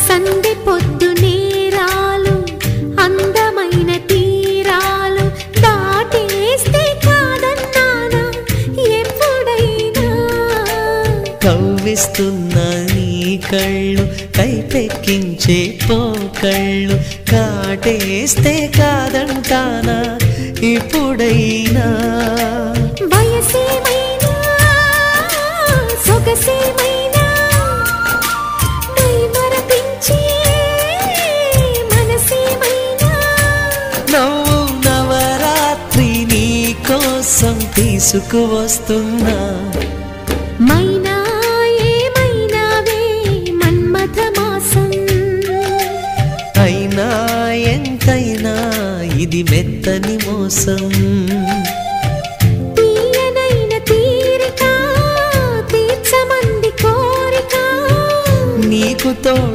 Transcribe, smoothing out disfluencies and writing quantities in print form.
సందె పొద్దు నేరాలు అందమైన తీరాలు దాటేస్తే కాదన్నానా ఎప్పుడైనా కవ్విస్తున్న నీ కళ్ళు కైపెక్కించే పోకళ్ళు కాటేస్తే కాదంటానా ఇప్పుడైనా వయసేమైనా సొగసేమైనా మైమరపించే మనసేమైనా నవ్వు నవరాత్రి నీ కోసం తీసుకువస్తున్నా మైనా ఏమైనావే మన్మథ మాసం అయినా ఎంతైనా ఇది మెత్తని మోసం తీయనైన తీరిక తీర్చమంది కోరిక నీకు తోడు